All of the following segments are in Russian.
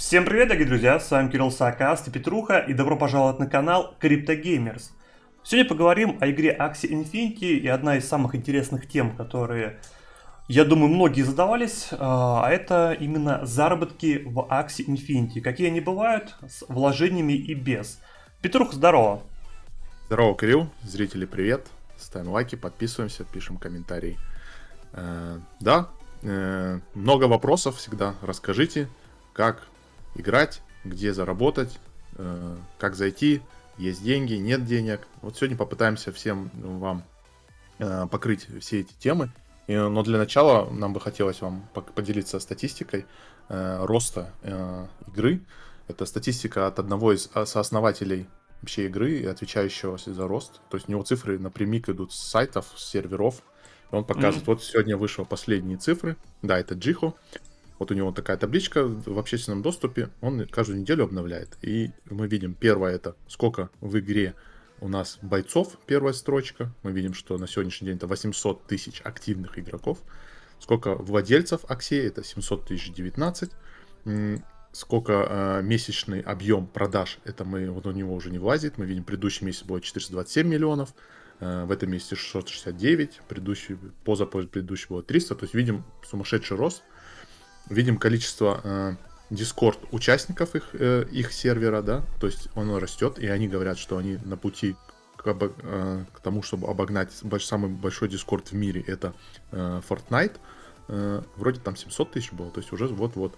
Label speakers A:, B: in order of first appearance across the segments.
A: Всем привет, дорогие друзья, с вами Кирилл Саакаст и Петруха, и добро пожаловать на канал CryptoGamers. Сегодня поговорим о игре Axie Infinity, и одна из самых интересных тем, которые, я думаю, многие задавались, а это именно заработки в Axie Infinity. Какие они бывают с вложениями и без. Петрух, здорово!
B: Здорово, Кирилл, зрители, привет. Ставим лайки, подписываемся, пишем комментарии. Много вопросов всегда. Расскажите, как играть, где заработать, как зайти, есть деньги, нет денег. Вот сегодня попытаемся всем вам покрыть все эти темы. Но для начала нам бы хотелось вам поделиться статистикой роста игры. Это статистика от одного из сооснователей вообще игры, отвечающего за рост. То есть у него цифры напрямик идут с сайтов, с серверов. И он показывает, вот сегодня вышел последние цифры. Да, это Джихо. Вот у него такая табличка в общественном доступе. Он каждую неделю обновляет. И мы видим, первое это сколько в игре у нас бойцов, первая строчка. Мы видим, что на сегодняшний день это 800 тысяч активных игроков. Сколько владельцев Axie, это 700 тысяч 19. Сколько месячный объем продаж, это вот у него уже не влазит. Мы видим, предыдущий месяц было 427 миллионов, в этом месяце 669, позапредыдущий было 300. То есть видим сумасшедший рост. Видим количество Discord участников их сервера, да, то есть оно растет, и они говорят, что они на пути к тому, чтобы обогнать самый большой Discord в мире, это Fortnite. Вроде там 700 тысяч было, то есть уже вот-вот.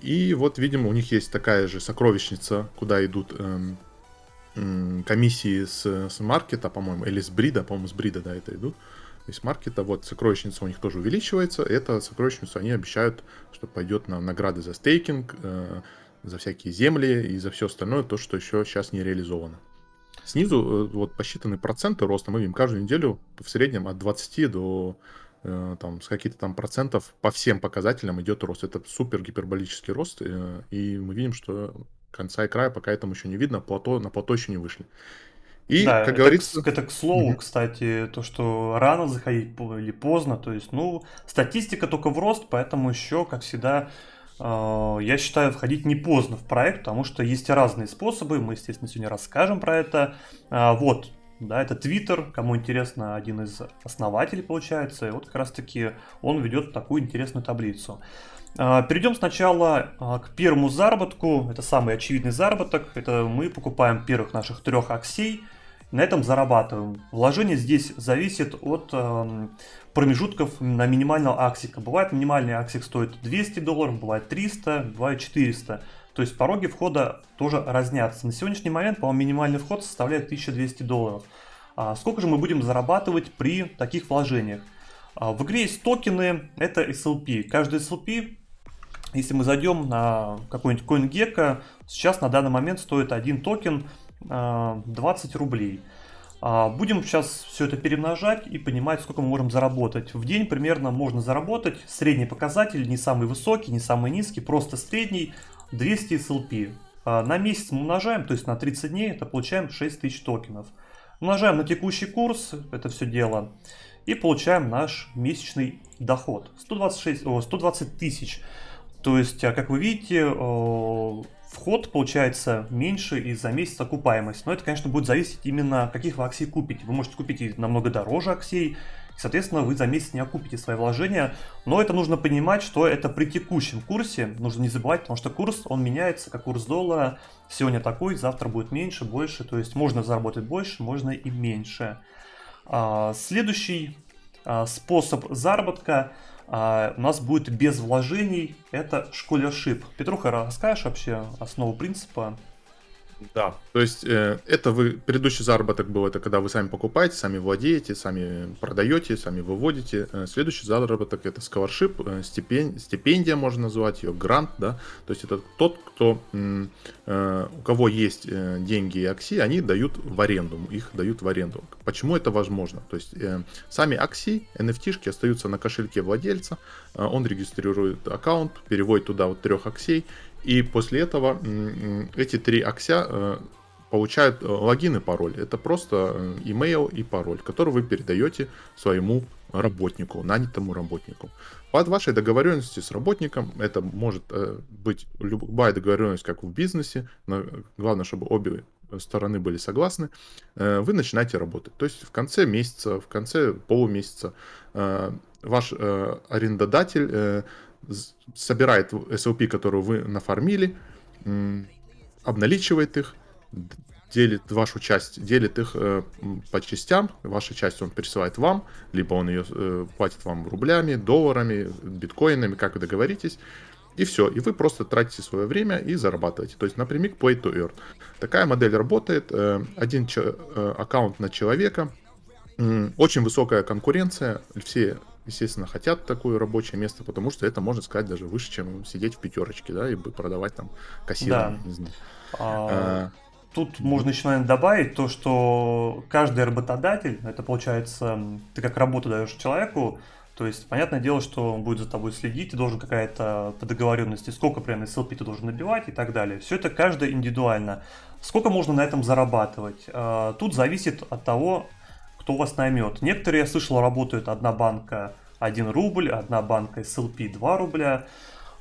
B: И вот, видимо, у них есть такая же сокровищница, куда идут комиссии с маркета, по-моему, или с брида, по-моему, с брида, да, это идут. Из маркета, вот сокровищница у них тоже увеличивается. Это сокровищницу они обещают, что пойдет на награды за стейкинг, за всякие земли и за все остальное, то, что еще сейчас не реализовано. Снизу вот посчитаны проценты роста. Мы видим каждую неделю в среднем от 20 до там, с каких-то там процентов по всем показателям идет рост. Это супер гиперболический рост. И мы видим, что конца и края пока этому еще не видно. На плато еще не вышли. И,
A: Да,
B: как
A: это
B: говорится...
A: это к слову, кстати, то, что рано заходить или поздно, то есть, ну, статистика только в рост, поэтому еще, как всегда, я считаю, входить не поздно в проект, потому что есть разные способы, мы, естественно, сегодня расскажем про это. Вот, да, это Twitter, кому интересно, один из основателей, получается, и вот как раз-таки он ведет такую интересную таблицу. Перейдем сначала к первому заработку, это самый очевидный заработок, это мы покупаем первых наших 3 аксей, на этом зарабатываем. Вложение здесь зависит от промежутков на минимального аксика. Бывает минимальный аксик стоит $200, бывает 300, бывает 400. То есть пороги входа тоже разнятся. На сегодняшний момент, по-моему, минимальный вход составляет $1200. Сколько же мы будем зарабатывать при таких вложениях? В игре есть токены, это SLP. Каждый SLP, если мы зайдем на какой-нибудь CoinGecko, сейчас на данный момент стоит один токен 20 рублей. Будем сейчас все это перемножать и понимать, сколько мы можем заработать. В день примерно можно заработать средний показатель, не самый высокий, не самый низкий, просто средний, 200 SLP. На месяц мы умножаем, то есть на 30 дней, это получаем 6000 токенов. Умножаем на текущий курс это все дело и получаем наш месячный доход. 120 тысяч. То есть, как вы видите, вход получается меньше и за месяц окупаемость. Но это, конечно, будет зависеть именно, каких вы аксий купите. Вы можете купить и намного дороже аксий, и, соответственно, вы за месяц не окупите свои вложения. Но это нужно понимать, что это при текущем курсе. Нужно не забывать, потому что курс, он меняется, как курс доллара. Сегодня такой, завтра будет меньше, больше. То есть, можно заработать больше, можно и меньше. Следующий способ заработка у нас будет без вложений, это школершип. Петруха, расскажешь вообще основу принципа?
B: Да, то есть предыдущий заработок был, это когда вы сами покупаете, сами владеете, сами продаете, сами выводите. Следующий заработок это scholarship, стипендия можно назвать ее, грант, да, то есть это тот, кто, у кого есть деньги и аксии, они дают в аренду, их дают в аренду. Почему это возможно? То есть сами аксии, NFT-шки остаются на кошельке владельца, он регистрирует аккаунт, переводит туда вот 3 аксей, и после этого эти 3 акся получают логин и пароль. Это просто email и пароль, который вы передаете своему работнику, нанятому работнику. Под вашей договоренности с работником, это может быть любая договоренность, как в бизнесе, но главное, чтобы обе стороны были согласны, вы начинаете работать. То есть в конце месяца, в конце полумесяца ваш арендодатель собирает SLP, которую вы нафармили, обналичивает их, делит вашу часть, делит их по частям. Ваша часть он пересылает вам, либо он ее платит вам рублями, долларами, биткоинами, как вы договоритесь. И все. И вы просто тратите свое время и зарабатываете. То есть напрямик play to earn. Такая модель работает. Один аккаунт на человека. Очень высокая конкуренция. Все, естественно, хотят такое рабочее место, потому что это, можно сказать, даже выше, чем сидеть в пятерочке, да, и продавать там кассиром,
A: Да.
B: не знаю.
A: Тут можно еще, наверное, добавить то, что каждый работодатель, это получается, ты как работу даешь человеку, то есть, понятное дело, что он будет за тобой следить, ты должен какая-то по договоренности, сколько прям SLP ты должен набивать и так далее. Все это каждое индивидуально. Сколько можно на этом зарабатывать? Тут зависит от того, кто вас наймет. Некоторые, я слышал, работают одна банка 1 рубль, одна банка SLP 2 рубля.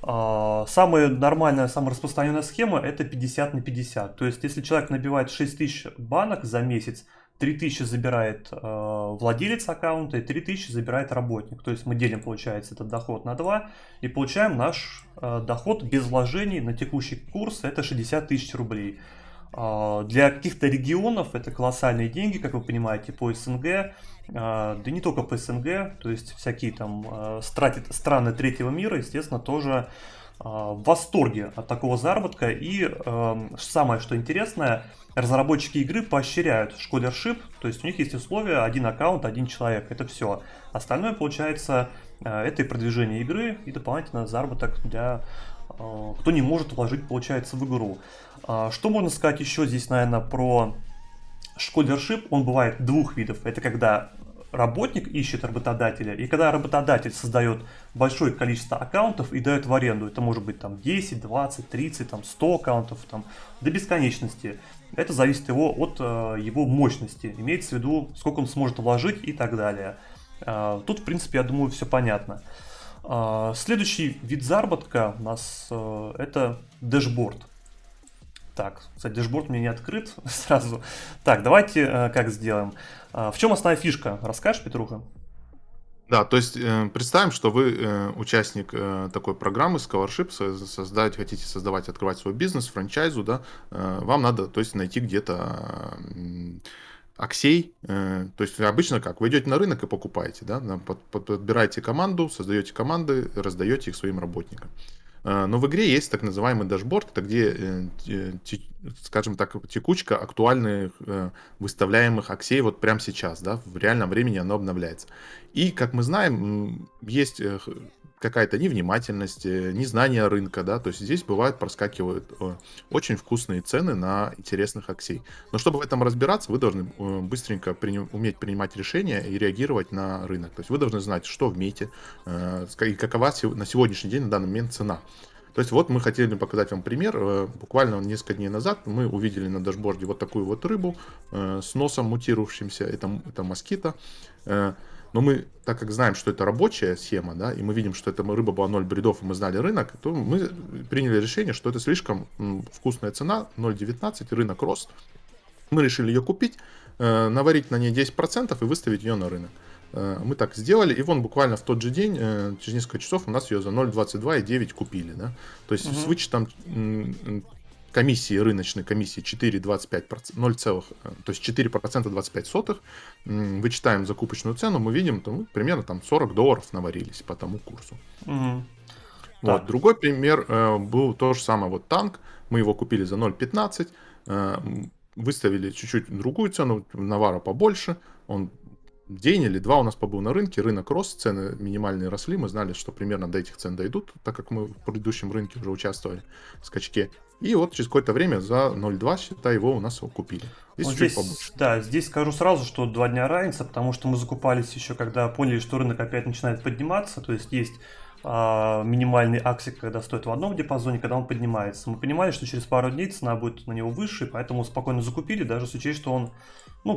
A: Самая нормальная, самая распространенная схема это 50 на 50. То есть, если человек набивает 6000 банок за месяц, 3000 забирает владелец аккаунта и 3000 забирает работник. То есть мы делим, получается, этот доход на 2 и получаем наш доход без вложений на текущий курс это 60 тысяч рублей. Для каких-то регионов это колоссальные деньги, как вы понимаете, по СНГ, да не только по СНГ, то есть всякие там страны третьего мира, естественно, тоже в восторге от такого заработка. И самое, что интересное, разработчики игры поощряют школершип, то есть у них есть условия: один аккаунт, один человек, это все. Остальное, получается, это и продвижение игры, и дополнительно заработок для кто не может вложить, получается, в игру. Что можно сказать еще здесь, наверное, про школершип? Он бывает двух видов. Это когда работник ищет работодателя, и когда работодатель создает большое количество аккаунтов и дает в аренду. Это может быть там 10, 20, 30, там 100 аккаунтов, там, до бесконечности. Это зависит от его мощности. Имеется в виду, сколько он сможет вложить и так далее. Тут, в принципе, я думаю, все понятно. Следующий вид заработка у нас это дэшборд. Так, кстати, дэшборд у меня не открыт сразу. Так, давайте как сделаем. В чем основная фишка? Расскажешь, Петруха?
B: Да, то есть представим, что вы участник такой программы Scholarship, хотите создавать, открывать свой бизнес, франчайзу, да, вам надо, то есть, найти где-то Аксей, то есть обычно как? Вы идете на рынок и покупаете, да, подбираете команду, создаете команды, раздаете их своим работникам. Но в игре есть так называемый дашборд, это где, скажем так, текучка актуальных выставляемых аксей вот прямо сейчас, да, в реальном времени оно обновляется. И, как мы знаем, есть какая-то невнимательность, незнание рынка, да, то есть здесь бывает проскакивают очень вкусные цены на интересных аксей. Но чтобы в этом разбираться, вы должны быстренько уметь принимать решения и реагировать на рынок. То есть вы должны знать, что в мете, и какова на сегодняшний день, на данный момент цена. То есть вот мы хотели показать вам пример. Буквально несколько дней назад мы увидели на дашборде вот такую вот рыбу с носом мутировавшимся, это москито. Но мы, так как знаем, что это рабочая схема, да, и мы видим, что эта рыба была 0 бредов, и мы знали рынок, то мы приняли решение, что это слишком вкусная цена, 0,19, рынок рос. Мы решили ее купить, наварить на ней 10% и выставить ее на рынок. Мы так сделали, и вон буквально в тот же день, через несколько часов, у нас ее за 0,22,9 купили. Да? То есть с вычетом комиссии, рыночной комиссии 4,25%, 0, то есть 4% 25 сотых, вычитаем закупочную цену, мы видим, то, примерно там $40 наварились по тому курсу. Вот. Другой пример был то же самое, вот танк, мы его купили за 0,15, выставили чуть-чуть другую цену, навара побольше, он день или два у нас побыл на рынке, рынок рос, цены минимальные росли, мы знали, что примерно до этих цен дойдут, так как мы в предыдущем рынке уже участвовали в скачке. И вот через какое-то время за 0,2, считай, его у нас купили.
A: Вот здесь, да, здесь скажу сразу, что 2 дня разница, потому что мы закупались еще, когда поняли, что рынок опять начинает подниматься, то есть минимальный аксик, когда стоит в одном диапазоне, когда он поднимается. Мы понимали, что через пару дней цена будет на него выше, поэтому спокойно закупили, даже с учетом, что он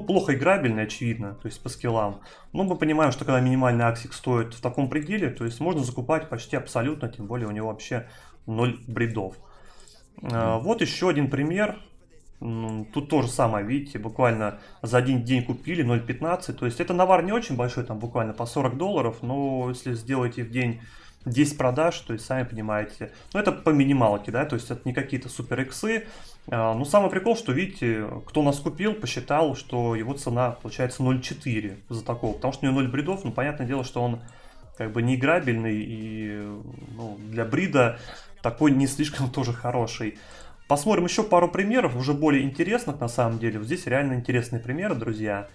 A: плохо играбельный, очевидно, то есть по скиллам. Но мы понимаем, что когда минимальный аксик стоит в таком пределе, то есть можно закупать почти абсолютно, тем более у него вообще 0 бридов. Вот еще один пример. Тут тоже самое, видите, буквально за один день купили 0.15, то есть это навар не очень большой, там буквально по $40, но если сделаете в день 10 продаж, то есть сами понимаете, это по минималке, да, то есть это не какие-то супер иксы. Но самый прикол, что видите, кто нас купил, посчитал, что его цена получается 0.4 за такого, потому что у него 0 бридов, понятное дело, что он как бы не играбельный и для брида такой не слишком тоже хороший. Посмотрим еще пару примеров, уже более интересных на самом деле. Вот здесь реально интересные примеры, друзья.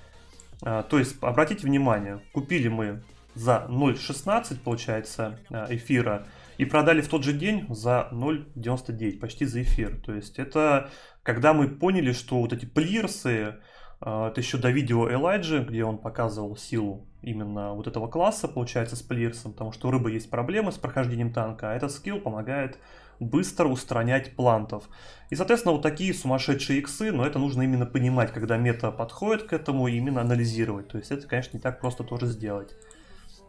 A: То есть, обратите внимание, купили мы за 0.16, получается, эфира, и продали в тот же день за 0.99, почти за эфир. То есть, это когда мы поняли, что вот эти плирсы, это еще до видео Элайджи, где он показывал силу именно вот этого класса, получается, с плирсом, потому что у рыбы есть проблемы с прохождением танка, а этот скилл помогает быстро устранять плантов. И, соответственно, вот такие сумасшедшие иксы, но это нужно именно понимать, когда мета подходит к этому, и именно анализировать. То есть это, конечно, не так просто тоже сделать.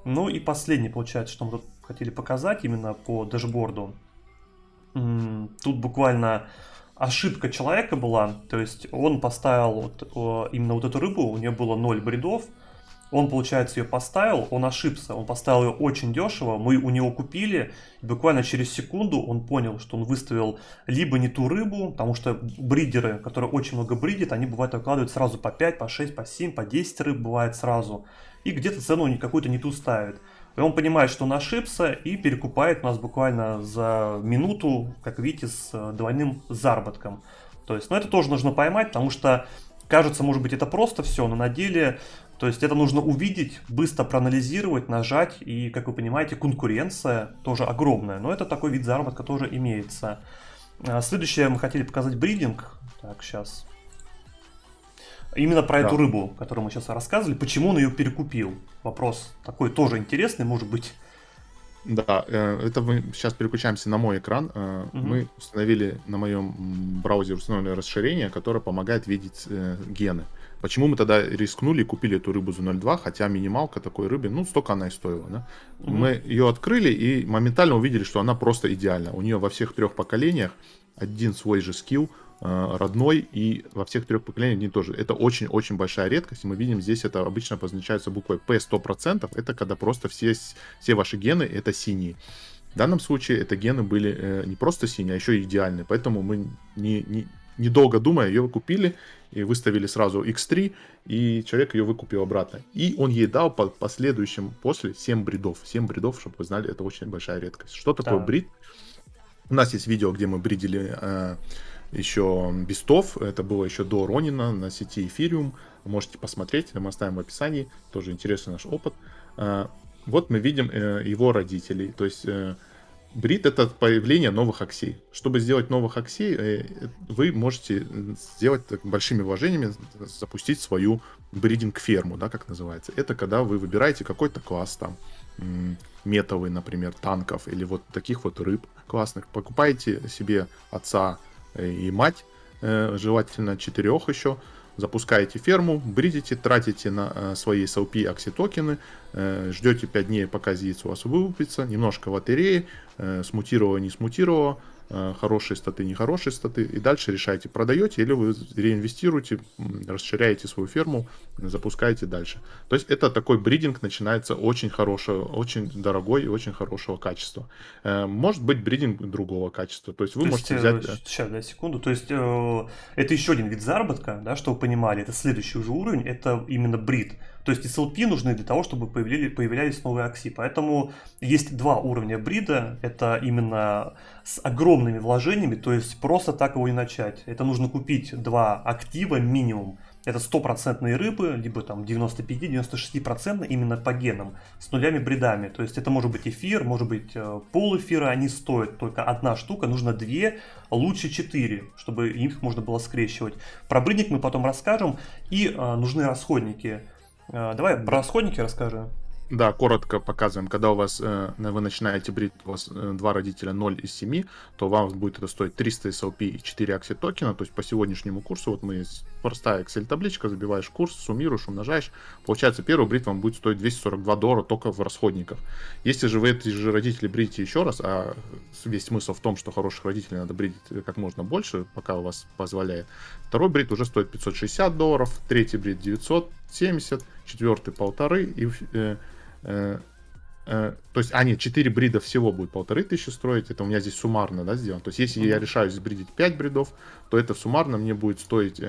A: Ну и последнее, получается, что мы тут хотели показать именно по дэшборду. Тут буквально ошибка человека была, то есть он поставил именно вот эту рыбу, у нее было 0 бридов. Он, получается, ее поставил, он ошибся, он поставил ее очень дешево, мы у него купили, и буквально через секунду он понял, что он выставил либо не ту рыбу, потому что бридеры, которые очень много бридят, они бывают выкладывают сразу по 5, по 6, по 7, по 10 рыб бывает сразу, и где-то цену какую-то не ту ставит. И он понимает, что он ошибся, и перекупает нас буквально за минуту, как видите, с двойным заработком. То есть, это тоже нужно поймать, потому что кажется, может быть, это просто все, но на деле... То есть это нужно увидеть, быстро проанализировать, нажать, и, как вы понимаете, конкуренция тоже огромная, но это такой вид заработка тоже имеется. Следующее мы хотели показать бридинг. Так, сейчас. Именно про эту рыбу, которую мы сейчас рассказывали, почему он ее перекупил. Вопрос такой тоже интересный, может быть.
B: Да, это мы сейчас переключаемся на мой экран. Мы установили на моем браузере установленное расширение, которое помогает видеть гены. Почему мы тогда рискнули и купили эту рыбу за 0.2, хотя минималка такой рыбы, столько она и стоила. Да? Мы ее открыли и моментально увидели, что она просто идеальна. У нее во всех 3 поколениях один свой же скилл, родной, и во всех 3 поколениях они тоже. Это очень-очень большая редкость. И мы видим, здесь это обычно обозначается буквой P 100%. Это когда просто все ваши гены это синие. В данном случае это гены были не просто синие, а еще и идеальные. Поэтому мы недолго думая ее купили и выставили сразу X3, и человек ее выкупил обратно. И он ей дал последующим после 7 бридов. 7 бридов, чтобы вы знали, это очень большая редкость. Что такое брид? У нас есть видео, где мы бридили еще бестов. Это было еще до Ронина на сети Эфириум. Можете посмотреть, мы оставим в описании. Тоже интересный наш опыт. Вот мы видим его родителей. То есть брид — это появление новых аксей. Чтобы сделать новых аксей, вы можете сделать большими вложениями, запустить свою бридинг-ферму, да, как называется. Это когда вы выбираете какой-то класс там, метовый, например, танков или вот таких вот рыб классных. Покупаете себе отца и мать, желательно 4 еще, запускаете ферму, бридите, тратите на свои SLP акси-токены, ждете 5 дней, пока яйцо у вас вылупится, немножко лотереи, смутировало, не смутировало, хорошие статы, нехорошие статы, и дальше решаете, продаете или вы реинвестируете, расширяете свою ферму, запускаете дальше. То есть это такой бридинг начинается очень хорошего, очень дорогой и очень хорошего качества. Может быть бридинг другого качества, то есть вы можете взять...
A: Сейчас, да, секунду, то есть это еще один вид заработка, да, чтобы вы понимали, это следующий уже уровень, это именно брид. То есть SLP нужны для того, чтобы появлялись новые акси. Поэтому есть 2 уровня брида. Это именно с огромными вложениями, то есть просто так его и начать. Это нужно купить 2 актива минимум. Это 100% рыбы, либо там 95-96% именно по генам, с нулями бридами. То есть это может быть эфир, может быть полэфира, они стоят только 1 штука, нужно 2, лучше 4, чтобы их можно было скрещивать. Про бридинг мы потом расскажем. И нужны расходники. Давай про расходники расскажи.
B: Да, коротко показываем. Когда у вас вы начинаете брить, у вас два родителя 0 из 7, то вам будет это стоить 300 SLP и 4 акси токена. То есть по сегодняшнему курсу, вот мы простая Excel табличка, забиваешь курс, суммируешь, умножаешь. Получается, первый брит вам будет стоить $242 только в расходниках. Если же вы эти же родители брите еще раз, а весь смысл в том, что хороших родителей надо брить как можно больше, пока у вас позволяет, второй брит уже стоит $560, третий брит 970, четвертый 1500 и то есть, нет, 4 брида всего будет 1500 строить. Это у меня здесь суммарно, да, сделано. То есть, если я решаюсь сбридить 5 бридов, то это суммарно мне будет стоить,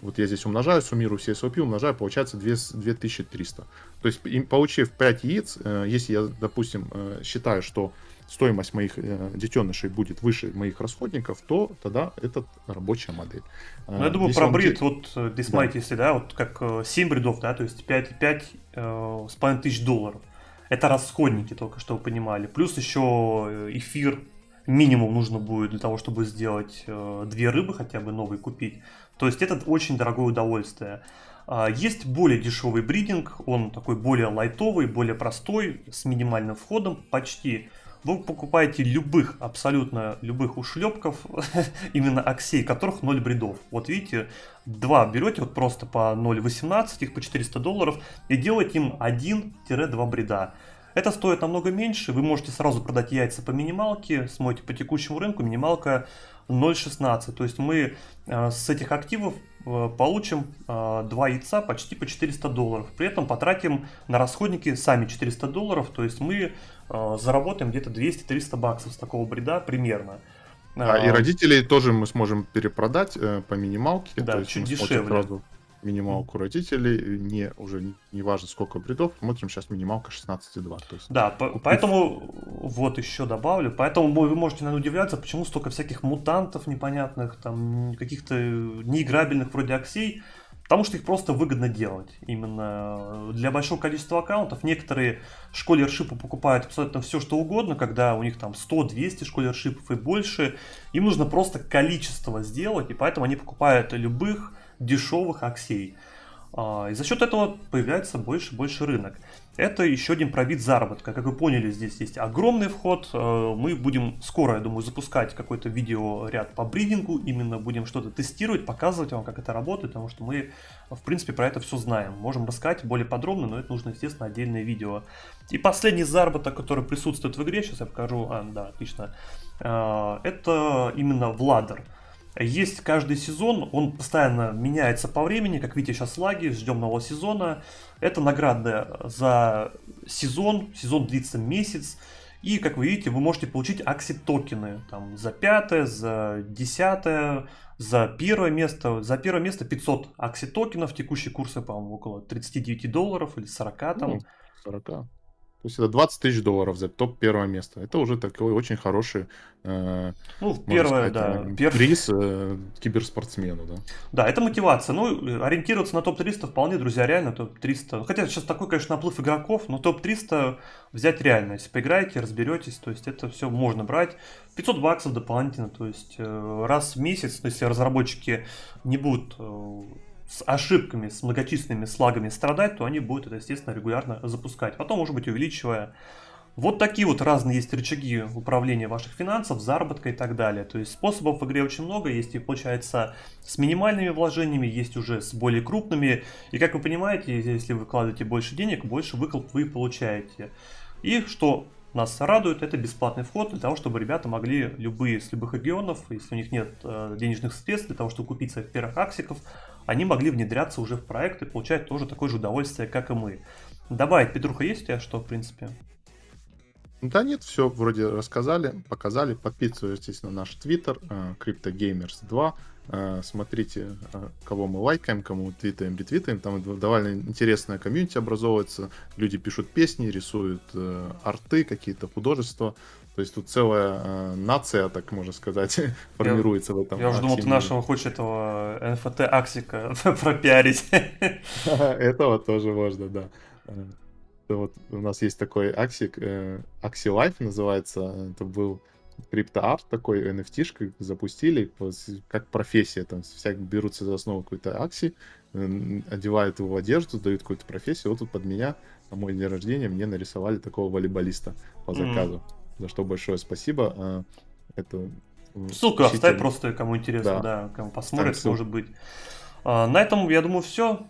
B: вот я здесь умножаю, суммирую все SLP, умножаю, получается 2300. То есть, получив 5 яиц, если я, допустим, считаю, что стоимость моих детенышей будет выше моих расходников, то тогда это рабочая модель.
A: Ну, я думаю,
B: Если
A: про
B: вам
A: брид, вот здесь
B: Да.
A: смотрите, если, да, вот как 7 бридов, да, то есть 5,5 тысяч долларов. Это расходники, только что вы понимали. Плюс еще эфир минимум нужно будет для того, чтобы сделать 2 рыбы хотя бы новые купить. То есть это очень дорогое удовольствие. Есть более дешевый бридинг, он такой более лайтовый, более простой, с минимальным входом почти. Вы покупаете любых, абсолютно любых ушлепков, именно аксей, которых 0 бридов. Вот видите, 2 берете вот просто по 0,18, их по $400 и делаете им 1-2 брида. Это стоит намного меньше, вы можете сразу продать яйца по минималке, смотрите по текущему рынку, минималка 0,16. То есть мы с этих активов получим 2 яйца почти по $400. При этом потратим на расходники сами $400, то есть мы заработаем где-то 200-300 баксов с такого брида примерно.
B: И родителей тоже мы сможем перепродать по минималке.
A: Да,
B: То есть
A: чуть
B: мы смотрим
A: дешевле.
B: сразу минималку родителей, уже не важно сколько бридов, смотрим сейчас минималка 16,2. То есть
A: Да,
B: купив-
A: поэтому вот еще добавлю. Поэтому вы можете, наверное, удивляться, почему столько всяких мутантов непонятных, там каких-то неиграбельных вроде аксей. Потому что их просто выгодно делать. Именно для большого количества аккаунтов. Некоторые школершипы покупают абсолютно все, что угодно, когда у них там 100-200 школершипов и больше. Им нужно просто количество сделать, и поэтому они покупают любых дешевых аксей. И за счет этого появляется больше и больше рынок. Это еще один пробит заработка. Как вы поняли, здесь есть огромный вход. Мы будем скоро, я думаю, запускать какой-то видеоряд по бридингу. Именно будем что-то тестировать, показывать вам, как это работает, потому что мы, в принципе, про это все знаем. Можем рассказать более подробно, но это нужно, естественно, отдельное видео. И последний заработок, который присутствует в игре, сейчас я покажу. Да, отлично. Это именно Владер. Есть каждый сезон, он постоянно меняется по времени, как видите, сейчас лаги, ждем нового сезона. Это награда за сезон длится месяц. И, как вы видите, вы можете получить акси-токены там, за 5, за 10, за первое место. За первое место 500 акси-токенов, текущий курс, по-моему, около $39 или 40 там.
B: 40. То есть это 20 тысяч долларов за топ первое место. Это уже такой очень хороший,
A: Ну,
B: можно
A: первое,
B: сказать,
A: да.
B: приз киберспортсмену, да.
A: Да, это мотивация. Ну, ориентироваться на топ-300 вполне, друзья, реально топ-300. Хотя сейчас такой, конечно, наплыв игроков, но топ-300 взять реально. Если поиграете, разберетесь, то есть это все можно брать. 500 баксов дополнительно, то есть раз в месяц, если разработчики не будут с ошибками, с многочисленными слагами страдать, то они будут это, естественно, регулярно запускать. Потом, может быть, увеличивая. Вот такие вот разные есть рычаги управления ваших финансов, заработка и так далее. То есть способов в игре очень много. Есть и, получается, с минимальными вложениями, есть уже с более крупными. И, как вы понимаете, если вы вкладываете больше денег, больше выкуп вы получаете. И что нас радует, это бесплатный вход для того, чтобы ребята могли с любых регионов, если у них нет денежных средств для того, чтобы купить своих первых аксиков, они могли внедряться уже в проект и получать тоже такое же удовольствие, как и мы. Добавить, Петруха, есть у тебя что, в принципе?
B: Да нет, все вроде рассказали, показали. Подписывайтесь на наш твиттер, CryptoGamers2. Смотрите, кого мы лайкаем, кому твитаем, ретвитаем. Там довольно интересная комьюнити образовывается. Люди пишут песни, рисуют арты, какие-то художества. То есть тут целая нация, так можно сказать, формируется в этом.
A: Я уже думал, ты нашего хочешь этого NFT Аксика пропиарить.
B: Этого тоже можно, да. Вот у нас есть такой аксик, Axie Life называется. Это был криптоарт такой, NFT-шка запустили, как профессия. Там берутся за основу какой-то акси, одевают его в одежду, дают какую-то профессию. Вот тут под меня на мой день рождения мне нарисовали такого волейболиста по заказу. За что большое спасибо. Это
A: Ссылку оставь
B: учитель.
A: просто, кому интересно,
B: Да.
A: кому посмотрит,
B: Ставим
A: может быть. На этом, я думаю, все.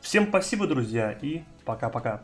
A: Всем спасибо, друзья, и пока-пока.